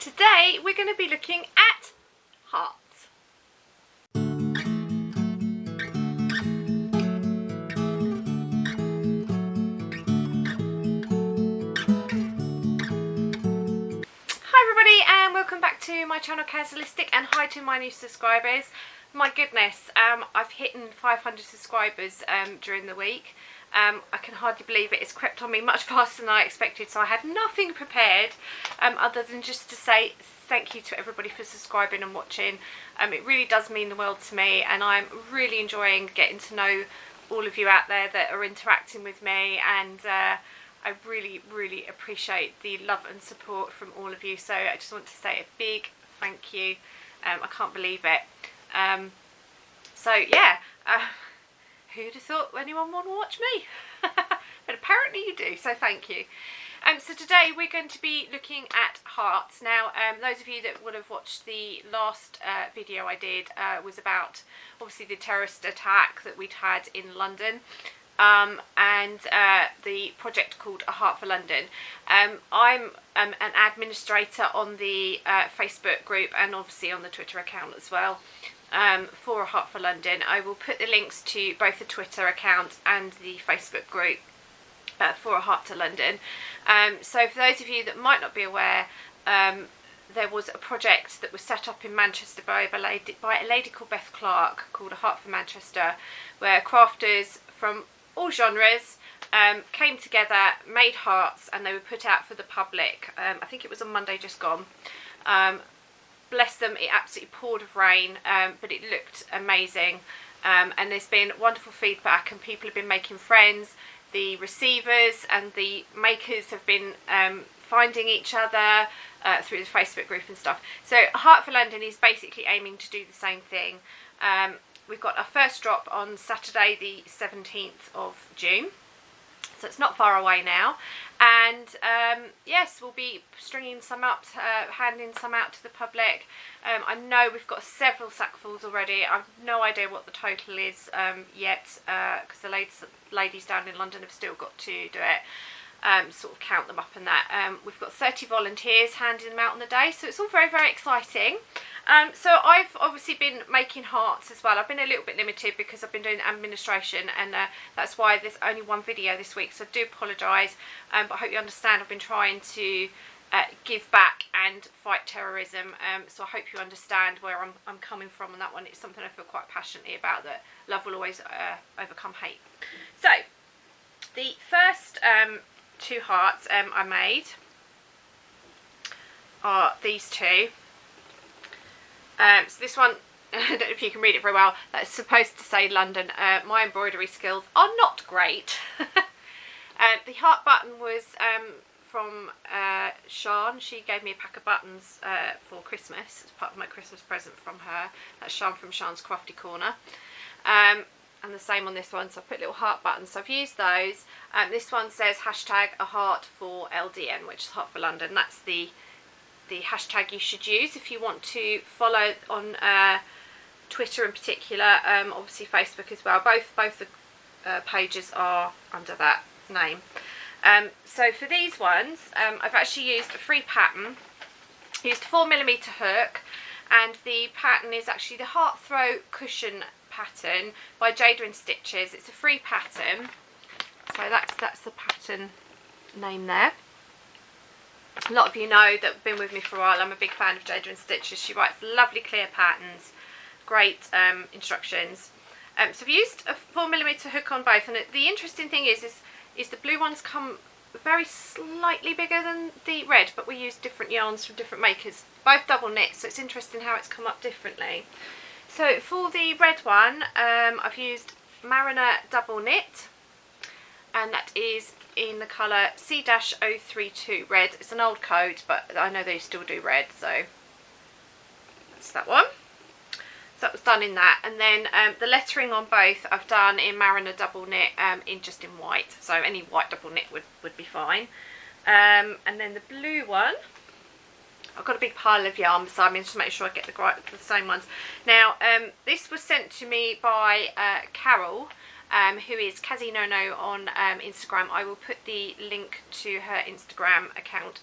Today we're going to be looking at hearts. Hi everybody and welcome back to my channel Kazzalistic, and hi to my new subscribers. My goodness, I've hit 500 subscribers during the week. I can hardly believe it. It's crept on me much faster than I expected, so I had nothing prepared other than just to say thank you to everybody for subscribing and watching. It really does mean the world to me, and I'm really enjoying getting to know all of you out there that are interacting with me, and I really appreciate the love and support from all of you. So I just want to say a big thank you. I can't believe it. So yeah, who'd have thought anyone would watch me? But apparently you do, so thank you. So today we're going to be looking at hearts. Now, those of you that would have watched the last video I did was about obviously the terrorist attack that we'd had in London, and the project called A Heart for London. I'm an administrator on the Facebook group and obviously on the Twitter account as well. For A Heart for London. I will put the links to both the Twitter account and the Facebook group for A Heart to London. So for those of you that might not be aware, there was a project that was set up in Manchester by a lady called Beth Clark, called A Heart for Manchester, where crafters from all genres came together, made hearts, and they were put out for the public. I think it was on Monday just gone. Bless them, it absolutely poured of rain, but it looked amazing, and there's been wonderful feedback, and people have been making friends. The receivers and the makers have been finding each other through the Facebook group and stuff. So Heart for London is basically aiming to do the same thing. We've got our first drop on Saturday the 17th of June. So it's not far away now, and yes, we'll be stringing some up, handing some out to the public. I know we've got several sackfuls already. I've no idea what the total is yet, because the ladies down in London have still got to do it, sort of count them up and that. We've got 30 volunteers handing them out on the day, so it's all very exciting. So I've obviously been making hearts as well. I've been a little bit limited because I've been doing administration, and that's why there's only one video this week, so I do apologise, but I hope you understand. I've been trying to give back and fight terrorism, so I hope you understand where I'm coming from on that one. It's something I feel quite passionately about, that love will always overcome hate. So the first two hearts I made are these two. So this one, I don't know if you can read it very well, that's supposed to say London. My embroidery skills are not great. The heart button was from Sean. She gave me a pack of buttons for Christmas. It's part of my Christmas present from her. That's Sean from Sean's Crafty Corner. And the same on this one, so I put little heart buttons. So I've used those. This one says hashtag A Heart for LDN, which is Heart for London. That's the hashtag you should use if you want to follow on Twitter in particular, obviously Facebook as well. Both the pages are under that name. So for these ones, I've actually used a free pattern. Used a 4mm hook, and the pattern is actually the Heart Throw Cushion pattern by Jayda Institches. It's a free pattern, so that's the pattern name there. A lot of you know that have been with me for a while, I'm a big fan of Jayda Institches. She writes lovely clear patterns, great instructions. So I've used a 4mm hook on both, and the interesting thing is the blue ones come very slightly bigger than the red, but we use different yarns from different makers, both double knit, so it's interesting how it's come up differently. So for the red one, I've used Mariner double knit, and that is in the colour C-032 red. It's an old code, but I know they still do red, so that's that one. So that was done in that, and then the lettering on both I've done in Mariner double knit, just in white, so any white double knit would be fine. And then the blue one, I've got a big pile of yarn beside me just to make sure I get the same ones. Now this was sent to me by Carol, who is Kazzinono on Instagram. I will put the link to her Instagram account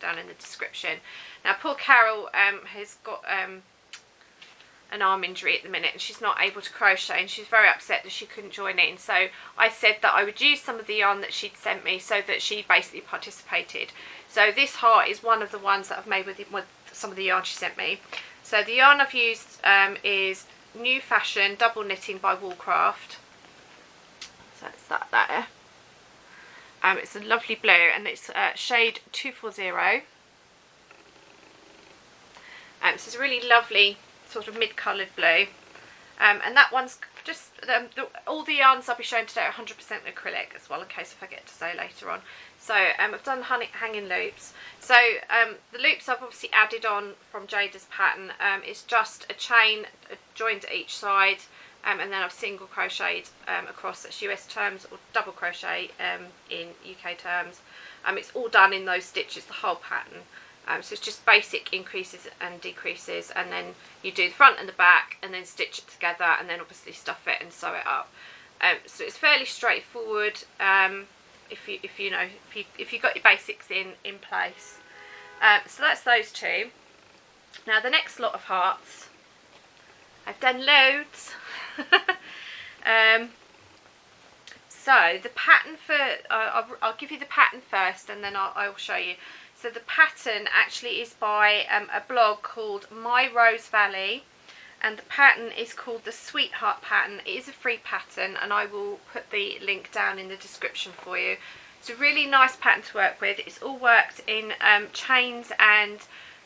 down in the description. Now poor Carol has got an arm injury at the minute, and she's not able to crochet, and she's very upset that she couldn't join in. So I said that I would use some of the yarn that she'd sent me so that she basically participated. So this heart is one of the ones that I've made with some of the yarn she sent me. So the yarn I've used is New Fashion Double Knitting by Woolcraft. So it's that there. It's a lovely blue, and it's shade 240. So it's a really lovely sort of mid-coloured blue, and that one's just all the yarns I'll be showing today are 100% acrylic as well, in case if I get to say later on. So I've done hanging loops. So the loops I've obviously added on from Jayda's pattern. It's just a chain joined at each side, and then I've single crocheted across. That's US terms, or double crochet in UK terms. It's all done in those stitches, the whole pattern. So it's just basic increases and decreases, and then you do the front and the back, and then stitch it together, and then obviously stuff it and sew it up. So it's fairly straightforward if you've got your basics in place. So that's those two. Now the next lot of hearts, I've done loads. So the pattern for I'll give you the pattern first, and then I'll show you. So the pattern actually is by a blog called My Rose Valley, and the pattern is called the Sweetheart pattern. It is a free pattern, and I will put the link down in the description for you. It's a really nice pattern to work with. It's all worked in chains and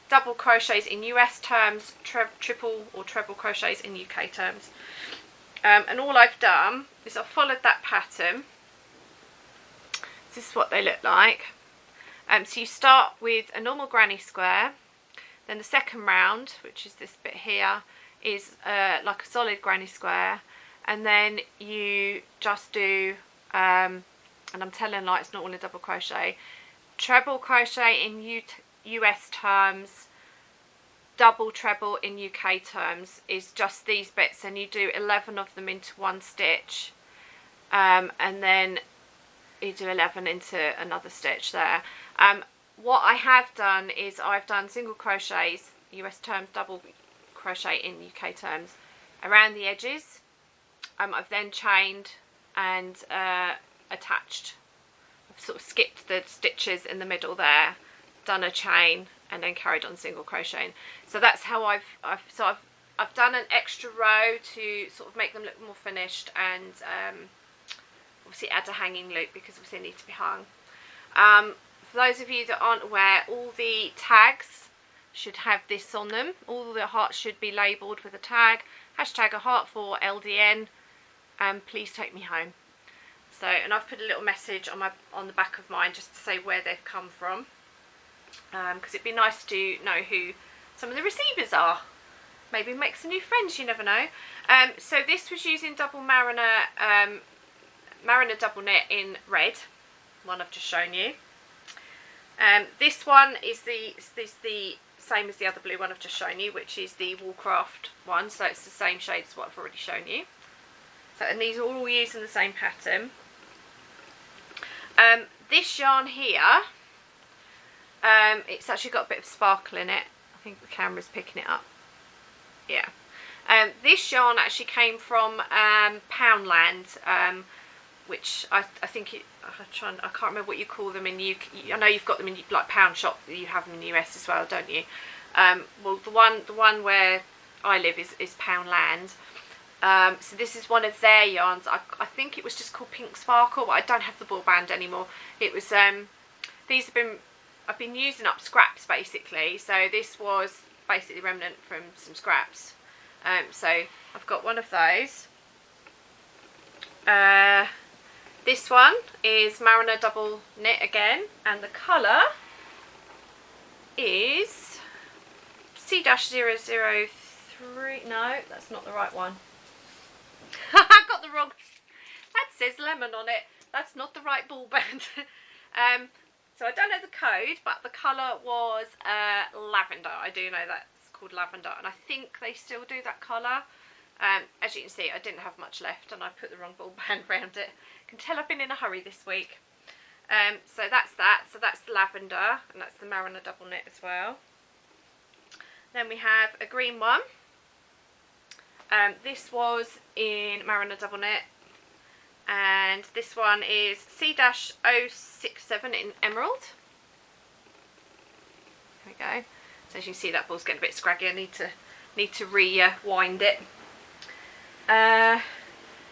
double crochets in US terms, triple or treble crochets in UK terms. And all I've done is I've followed that pattern. This is what they look like. So you start with a normal granny square, then the second round, which is this bit here, is like a solid granny square, and then you just do, and I'm telling like it's not all a double crochet, treble crochet in US terms, double treble in UK terms is just these bits, and you do 11 of them into one stitch, and then you do 11 into another stitch there. What I have done is I've done single crochets, US terms, double crochet in UK terms, around the edges. I've then chained and attached. I've sort of skipped the stitches in the middle there, done a chain, and then carried on single crocheting. So that's how I've done an extra row to sort of make them look more finished, and obviously add a hanging loop because obviously they need to be hung. For those of you that aren't aware, all the tags should have this on them. All the hearts should be labelled with a tag, hashtag a heart for LDN, and please take me home. So, and I've put a little message on the back of mine just to say where they've come from, because it'd be nice to know who some of the receivers are. Maybe make some new friends, you never know. So this was using double Mariner double knit in red, one I've just shown you. This one is the same as the other blue one I've just shown you, which is the Woolcraft one, so it's the same shade as what I've already shown you. So, and these are all using the same pattern. This yarn here, it's actually got a bit of sparkle in it. I think the camera's picking it up. Yeah. This yarn actually came from Poundland, which I think I can't remember what you call them in UK. I know you've got them in like Pound Shop. You have them in the US as well, don't you? Well, the one where I live is Poundland. So this is one of their yarns. I think it was just called Pink Sparkle, but I don't have the ball band anymore. It was I've been using up scraps basically. So this was basically remnant from some scraps. So I've got one of those. This one is Mariner double knit again, and the colour is C-003. No, that's not the right one. I got the wrong. That says lemon on it. That's not the right ball band. So I don't know the code, but the colour was lavender. I do know that's called lavender, and I think they still do that colour. As you can see, I didn't have much left, and I put the wrong ball band around it. I can tell I've been in a hurry this week. So that's that. So that's the lavender, and that's the Mariner double knit as well. Then we have a green one. This was in Mariner double knit, and this one is C-067 in emerald. There we go. So as you can see, that ball's getting a bit scraggy. I need to rewind it.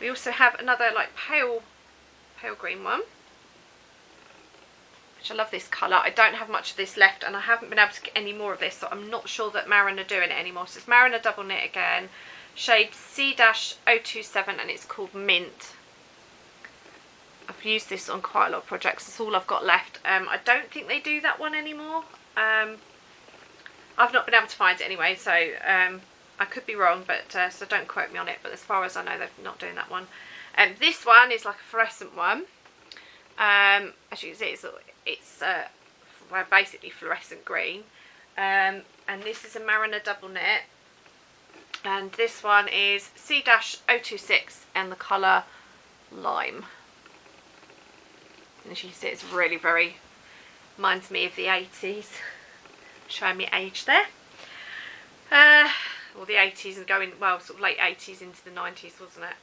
We also have another like pale green one, which I love this colour. I don't have much of this left, and I haven't been able to get any more of this, so I'm not sure that Mariner are doing it anymore. So it's Mariner double knit again, shade C-027, and it's called Mint. I've used this on quite a lot of projects. That's all I've got left. I don't think they do that one anymore. I've not been able to find it anyway, so I could be wrong, but so don't quote me on it. But as far as I know, they're not doing that one. This one is like a fluorescent one. As you can see, it's well, basically fluorescent green. And this is a Mariner double knit. And this one is C-026 and the colour Lime. And as you can see, it's really very, reminds me of the 80s. Showing me age there. Or the 80s and going, well, sort of late 80s into the 90s, wasn't it?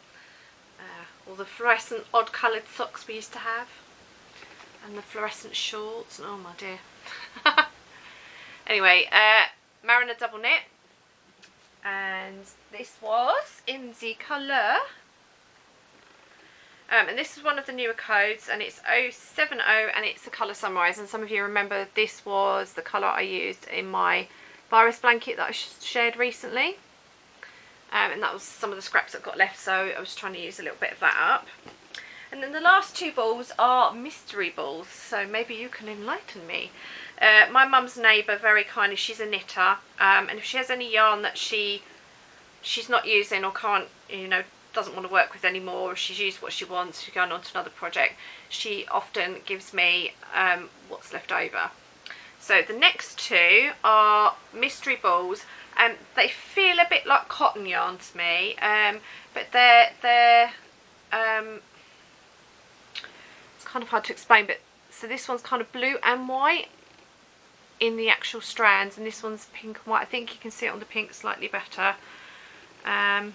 All the fluorescent odd coloured socks we used to have. And the fluorescent shorts. Oh my dear. Anyway, Mariner double knit. And this was in the colour. And this is one of the newer codes, and it's 070, and it's the colour Sunrise. And some of you remember this was the colour I used in my virus blanket that I shared recently. And that was some of the scraps that got left, so I was trying to use a little bit of that up. And then the last two balls are mystery balls, so maybe you can enlighten me. My mum's neighbour, very kindly, she's a knitter, and if she has any yarn that she's not using or can't, you know, doesn't want to work with anymore, or she's used what she wants, she's going on to another project, she often gives me what's left over. So the next two are mystery balls, and they feel a bit like cotton yarn to me, but they're it's kind of hard to explain, but so this one's kind of blue and white in the actual strands, and this one's pink and white. I think you can see it on the pink slightly better. Let me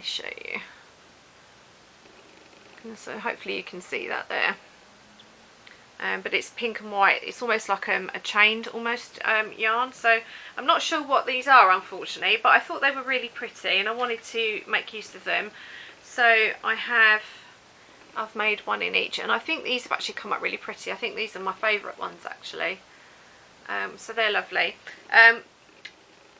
show you. So hopefully you can see that there. But it's pink and white. It's almost like a chained almost yarn. So I'm not sure what these are, unfortunately, but I thought they were really pretty and I wanted to make use of them. So I've made one in each, and I think these have actually come up really pretty. I think these are my favourite ones actually. So they're lovely.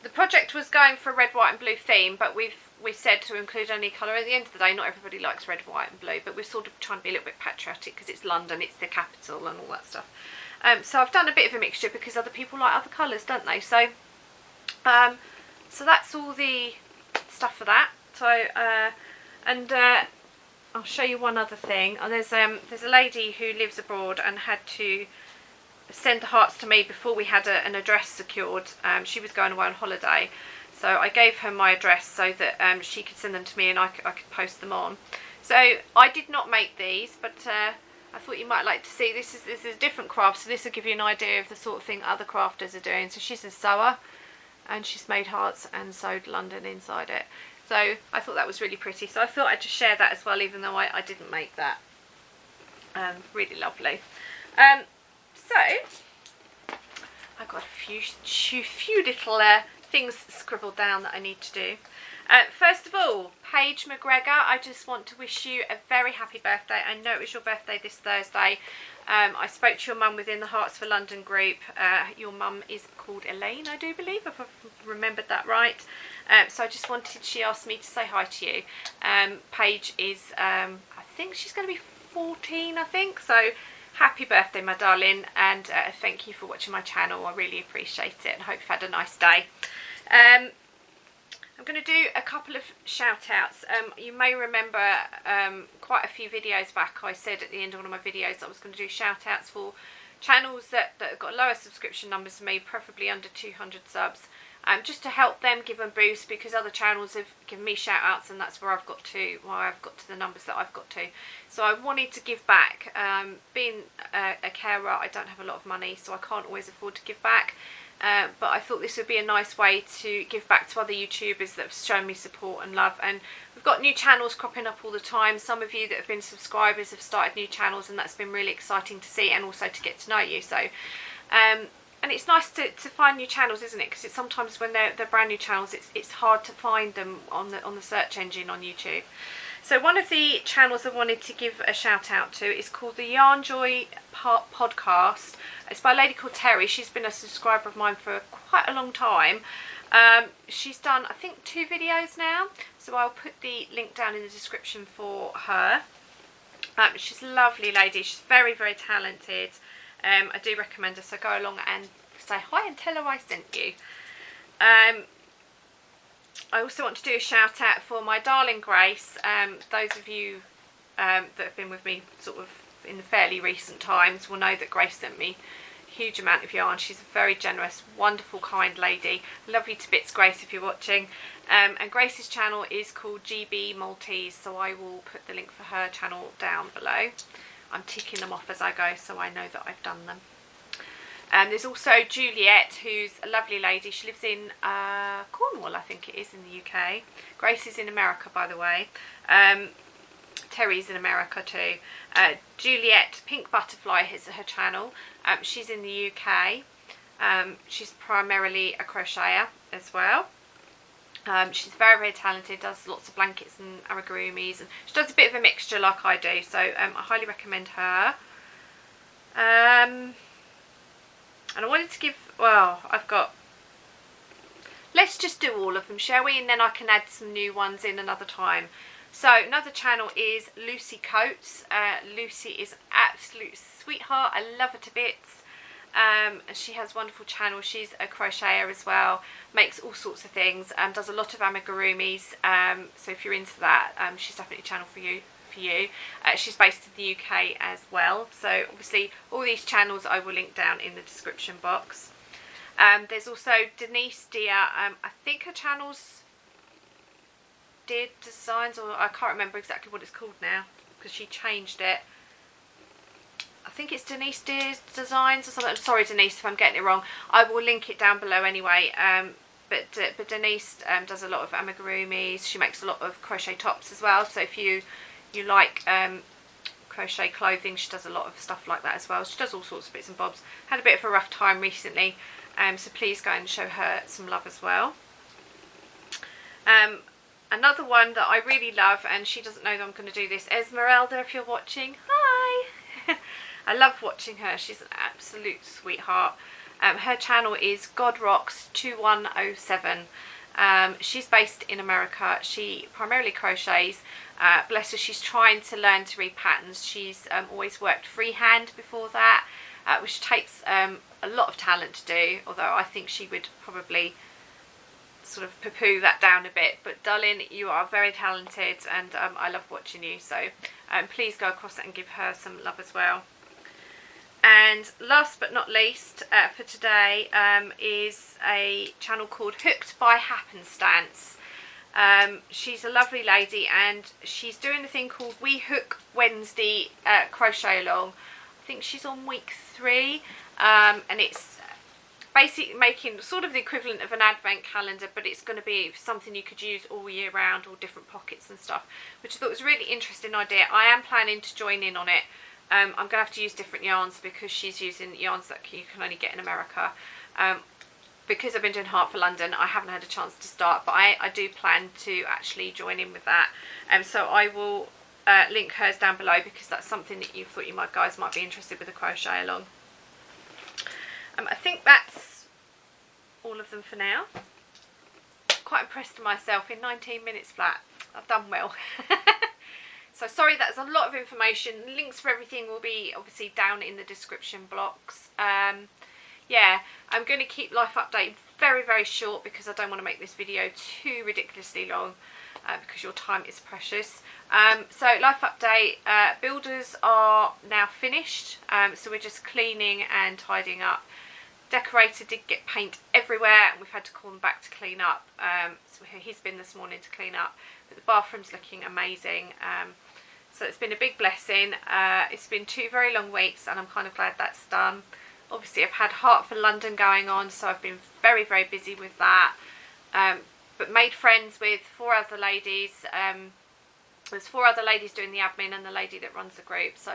The project was going for a red, white and blue theme, but we said to include any colour. At the end of the day, not everybody likes red, white and blue, but we're sort of trying to be a little bit patriotic because it's London, it's the capital and all that stuff. So I've done a bit of a mixture because other people like other colours, don't they? So so that's all the stuff for that. So I'll show you one other thing. There's a lady who lives abroad and had to send the hearts to me before we had an address secured. She was going away on holiday, so I gave her my address so that she could send them to me and I could post them on. So I did not make these, but I thought you might like to see. This is a different craft, so this will give you an idea of the sort of thing other crafters are doing. So she's a sewer and she's made hearts and sewed London inside it. So I thought that was really pretty, so I thought I'd just share that as well, even though I didn't make that. Really lovely. So I've got a few little things scribbled down that I need to do. First of all, Paige McGregor, I just want to wish you a very happy birthday. I know it was your birthday this Thursday. I spoke to your mum within the Hearts for London group. Your mum is called Elaine, I do believe, if I've remembered that right. So I just wanted, she asked me to say hi to you. Paige is, I think she's going to be 14, I think. So happy birthday, my darling, and thank you for watching my channel. I really appreciate it and hope you've had a nice day. I'm going to do a couple of shout outs. You may remember quite a few videos back I said at the end of one of my videos I was going to do shout outs for channels that have got lower subscription numbers than me, preferably under 200 subs, just to help them, give them boost, because other channels have given me shout outs, and that's where I've got to, the numbers that I've got to. So I wanted to give back. Being a carer, I don't have a lot of money, so I can't always afford to give back. But I thought this would be a nice way to give back to other YouTubers that have shown me support and love. And we've got new channels cropping up all the time. Some of you that have been subscribers have started new channels, and that's been really exciting to see, and also to get to know you. So and it's nice to find new channels, isn't it? Because sometimes when they're brand new channels, it's hard to find them on the search engine on YouTube. So one of the channels I wanted to give a shout out to is called the Yarnjoy Podcast. It's by a lady called Terry. She's been a subscriber of mine for quite a long time. She's done, I think, 2 videos now, so I'll put the link down in the description for her. She's a lovely lady. She's very, very talented. I do recommend her, so go along and say hi and tell her I sent you. I also want to do a shout out for my darling Grace. Those of you that have been with me sort of in the fairly recent times will know that Grace sent me a huge amount of yarn. She's a very generous, wonderful, kind lady. Love you to bits, Grace, if you're watching. And Grace's channel is called Gbmaltese, so I will put the link for her channel down below. I'm ticking them off as I go, so I know that I've done them. There's also Juliet, who's a lovely lady. She lives in Cornwall, I think it is, in the UK. Grace is in America, by the way. Terry's in America too. Juliet Pink Butterfly is her channel. She's in the UK. She's primarily a crocheter as well. She's very, very talented, does lots of blankets and amigurumis, and she does a bit of a mixture like I do, so I highly recommend her. And I wanted to give, well, let's just do all of them, shall we? And then I can add some new ones in another time. So another channel is Lucie Coates. Lucie is an absolute sweetheart. I love her to bits. And she has a wonderful channel. She's a crocheter as well, makes all sorts of things, does a lot of amigurumis, so if you're into that, she's definitely a channel for you. She's based in the UK as well, so obviously all these channels I will link down in the description box. There's also Denise Deer. I think her channel's Deer Designs, or I can't remember exactly what it's called now because she changed it. I think it's Denise Deer Designs or something. Sorry, Denise, if I'm getting it wrong. I will link it down below anyway. But Denise does a lot of amigurumis. She makes a lot of crochet tops as well. So if you like crochet clothing, she does a lot of stuff like that as well. She does all sorts of bits and bobs. Had a bit of a rough time recently, so please go and show her some love as well. Another one that I really love, and she doesn't know that I'm going to do this, Esmeralda, if you're watching, hi! I love watching her. She's an absolute sweetheart. Her channel is GodRocks2107. She's based in America. She primarily crochets. Bless her, she's trying to learn to read patterns. She's always worked freehand before that, which takes a lot of talent to do, although I think she would probably sort of poo-poo that down a bit. But darling, you are very talented, and I love watching you, so please go across it and give her some love as well. And last but not least for today is a channel called HookedbyHappenStance. She's a lovely lady, and she's doing a thing called We Hook Wednesday crochet along. I think she's on week 3, and it's basically making sort of the equivalent of an advent calendar, but it's going to be something you could use all year round, all different pockets and stuff, which I thought was a really interesting idea. I am planning to join in on it. I'm going to have to use different yarns because she's using yarns that you can only get in America. Because I've been doing Heart for London, I haven't had a chance to start, but I do plan to actually join in with that. So I will link hers down below, because that's something that you thought you guys might be interested with a crochet along. I think that's all of them for now. Quite impressed with myself in 19 minutes flat. I've done well. So sorry, that's a lot of information. Links for everything will be obviously down in the description box. yeah, I'm going to keep life update very, very short because I don't want to make this video too ridiculously long because your time is precious. So life update, builders are now finished, so we're just cleaning and tidying up. Decorator did get paint everywhere and we've had to call them back to clean up, so he's been this morning to clean up, but the bathroom's looking amazing. So it's been a big blessing. It's been 2 very long weeks and I'm kind of glad that's done. Obviously I've had Heart for London going on, so I've been very, very busy with that, but made friends with 4 other ladies. There's 4 other ladies doing the admin and the lady that runs the group, so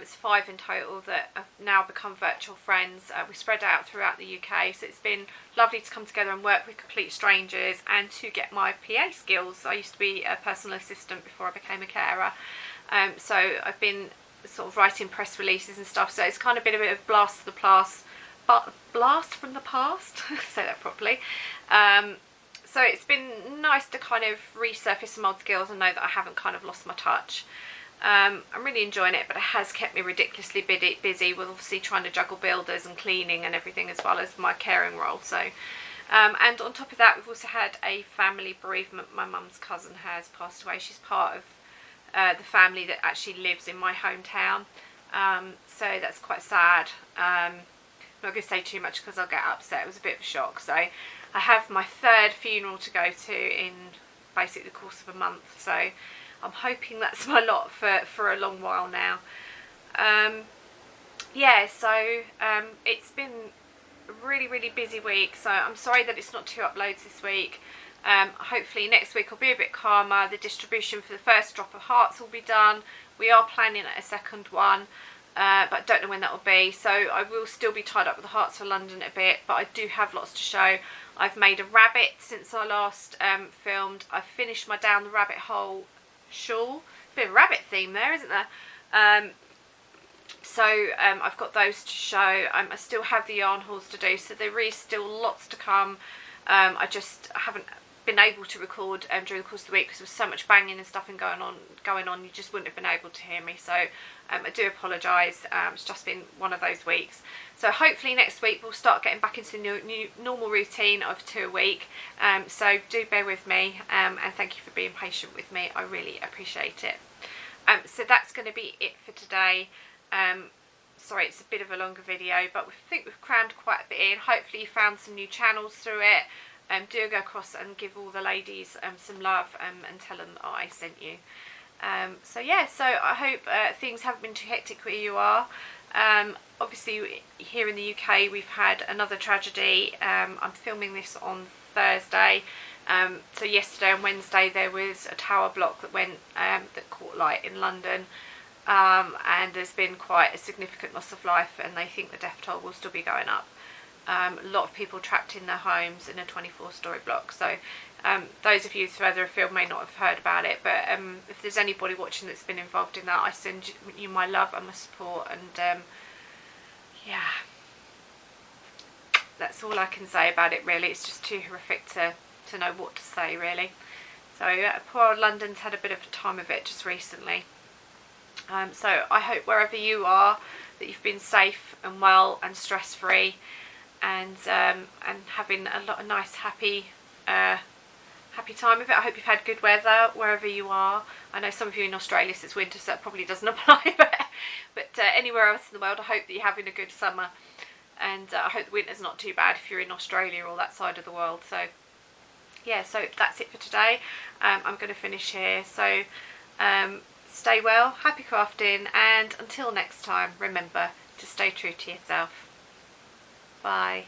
it's 5 in total that have now become virtual friends. We spread out throughout the UK, so it's been lovely to come together and work with complete strangers and to get my PA skills. I used to be a personal assistant before I became a carer, so I've been sort of writing press releases and stuff, so it's kind of been a bit of blast from the past, say that properly. So it's been nice to kind of resurface some old skills and know that I haven't kind of lost my touch. I'm really enjoying it, but it has kept me ridiculously busy with obviously trying to juggle builders and cleaning and everything, as well as my caring role. So and on top of that, we've also had a family bereavement. My mum's cousin has passed away. She's part of the family that actually lives in my hometown, so that's quite sad. I'm not going to say too much because I'll get upset. It was a bit of a shock. So I have my 3rd funeral to go to in basically the course of a month, so I'm hoping that's my lot for a long while now. Yeah, so it's been a really, really busy week, so I'm sorry that it's not 2 uploads this week. Hopefully next week will be a bit calmer. The distribution for the first drop of hearts will be done. We are planning a second one, but I don't know when that will be, so I will still be tied up with the Hearts for London a bit, but I do have lots to show. I've made a rabbit since I last filmed. I've finished my Down the Rabbit Hole shawl. Bit of a rabbit theme there, isn't there? So I've got those to show. I still have the yarn hauls to do, so there is still lots to come. I just haven't been able to record during the course of the week because there was so much banging and stuff and going on, you just wouldn't have been able to hear me, so I do apologise. It's just been one of those weeks, so hopefully next week we'll start getting back into the new normal routine of 2 a week. So do bear with me, and thank you for being patient with me. I really appreciate it. So that's going to be it for today. Sorry, it's a bit of a longer video, but I think we've crammed quite a bit in. Hopefully you found some new channels through it. Do go across and give all the ladies some love, and tell them that I sent you. So yeah, so I hope things haven't been too hectic where you are. Obviously here in the UK we've had another tragedy. I'm filming this on Thursday. So yesterday and Wednesday there was a tower block that went that caught light in London. And there's been quite a significant loss of life, and they think the death toll will still be going up. A lot of people trapped in their homes in a 24-storey block, so those of you further afield may not have heard about it, but if there's anybody watching that's been involved in that, I send you my love and my support, and yeah, that's all I can say about it really. It's just too horrific to know what to say really. So poor old London's had a bit of a time of it just recently. So I hope wherever you are that you've been safe and well and stress-free, and having a nice happy time of it. I hope you've had good weather wherever you are. I know some of you in Australia, so it's winter, so that probably doesn't apply, but anywhere else in the world I hope that you're having a good summer, and I hope the winter's not too bad if you're in Australia or that side of the world. So yeah, so that's it for today. I'm going to finish here, so stay well, happy crafting, and until next time, remember to stay true to yourself. Bye.